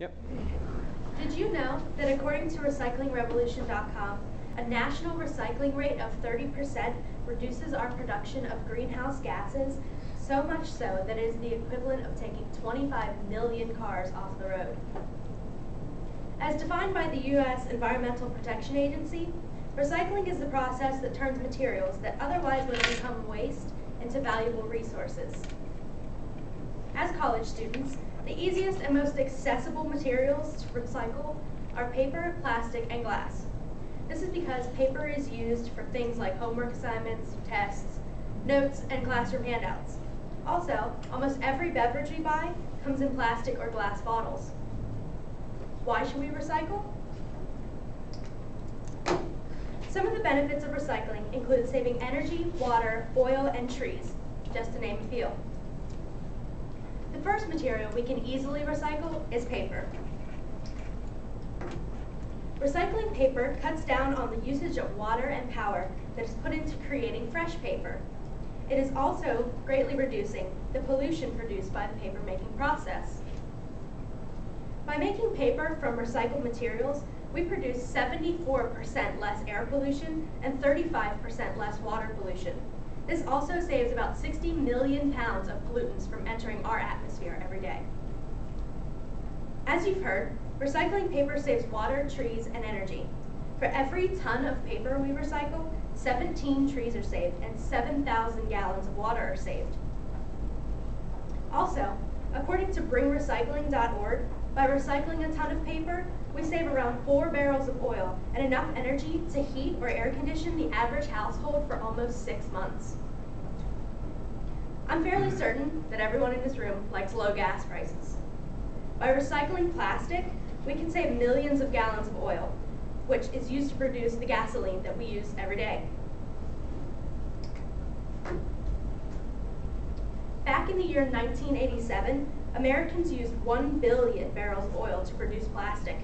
Yep. Did you know that according to recyclingrevolution.com, a national recycling rate of 30% reduces our production of greenhouse gases, so much so that it is the equivalent of taking 25 million cars off the road? As defined by the U.S. Environmental Protection Agency, recycling is the process that turns materials that otherwise would become waste into valuable resources. As college students, the easiest and most accessible materials to recycle are paper, plastic, and glass. This is because paper is used for things like homework assignments, tests, notes, and classroom handouts. Also, almost every beverage we buy comes in plastic or glass bottles. Why should we recycle? Some of the benefits of recycling include saving energy, water, oil, and trees, just to name a few. The first material we can easily recycle is paper. Recycling paper cuts down on the usage of water and power that is put into creating fresh paper. It is also greatly reducing the pollution produced by the paper-making process. By making paper from recycled materials, we produce 74% less air pollution and 35% less water pollution. This also saves about 60 million pounds of pollutants from entering our atmosphere every day. As you've heard, recycling paper saves water, trees, and energy. For every ton of paper we recycle, 17 trees are saved and 7,000 gallons of water are saved. Also, according to bringrecycling.org, by recycling a ton of paper, we save around 4 barrels of oil and enough energy to heat or air condition the average household for almost 6 months. I'm fairly certain that everyone in this room likes low gas prices. By recycling plastic, we can save millions of gallons of oil, which is used to produce the gasoline that we use every day. Back in the year 1987, Americans used 1 billion barrels of oil to produce plastic.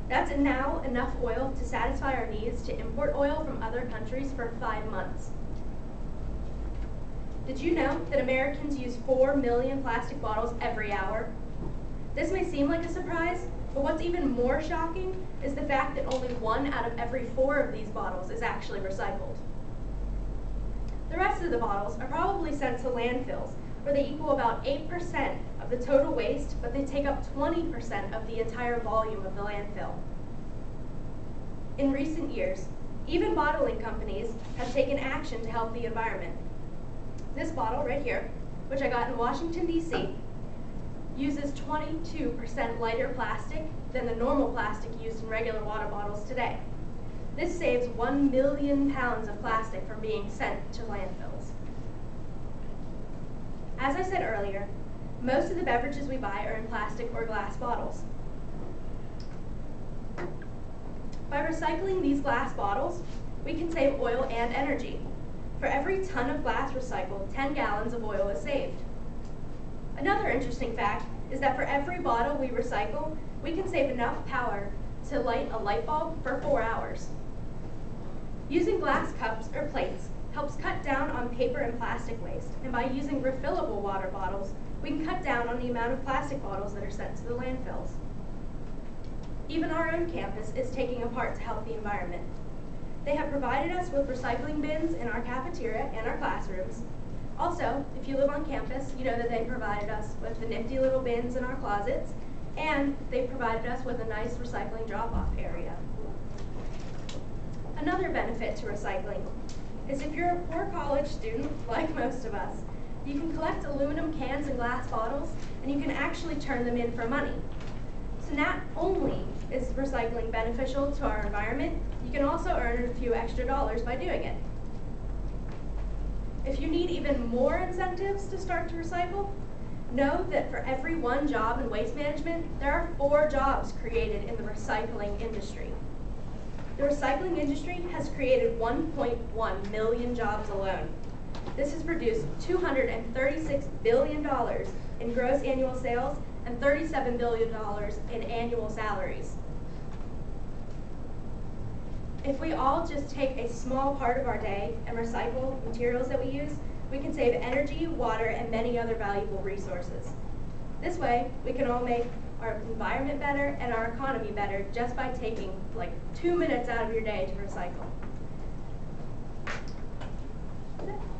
That's now enough oil to satisfy our needs to import oil from other countries for 5 months. Did you know that Americans use 4 million plastic bottles every hour? This may seem like a surprise, but what's even more shocking is the fact that only 1 out of every 4 of these bottles is actually recycled. The rest of the bottles are probably sent to landfills, where they equal about 8% of the total waste, but they take up 20% of the entire volume of the landfill. In recent years, even bottling companies have taken action to help the environment. This bottle right here, which I got in Washington, D.C., uses 22% lighter plastic than the normal plastic used in regular water bottles today. This saves 1 million pounds of plastic from being sent to landfills. As I said earlier, most of the beverages we buy are in plastic or glass bottles. By recycling these glass bottles, we can save oil and energy. For every ton of glass recycled, 10 gallons of oil is saved. Another interesting fact is that for every bottle we recycle, we can save enough power to light a light bulb for 4 hours. Using glass cups or plates helps cut down on paper and plastic waste, and by using refillable water bottles, we can cut down on the amount of plastic bottles that are sent to the landfills. Even our own campus is taking a part to help the environment. They have provided us with recycling bins in our cafeteria and our classrooms. Also, if you live on campus, you know that they provided us with the nifty little bins in our closets, and they provided us with a nice recycling drop-off area. Another benefit to recycling is if you're a poor college student, like most of us, you can collect aluminum cans and glass bottles, and you can actually turn them in for money. So not only is recycling beneficial to our environment, you can also earn a few extra dollars by doing it. If you need even more incentives to start to recycle, know that for every 1 job in waste management, there are 4 jobs created in the recycling industry. The recycling industry has created 1.1 million jobs alone. This has produced $236 billion in gross annual sales and $37 billion in annual salaries. If we all just take a small part of our day and recycle materials that we use, we can save energy, water, and many other valuable resources. This way, we can all make our environment better, and our economy better just by taking like 2 minutes out of your day to recycle. That's it.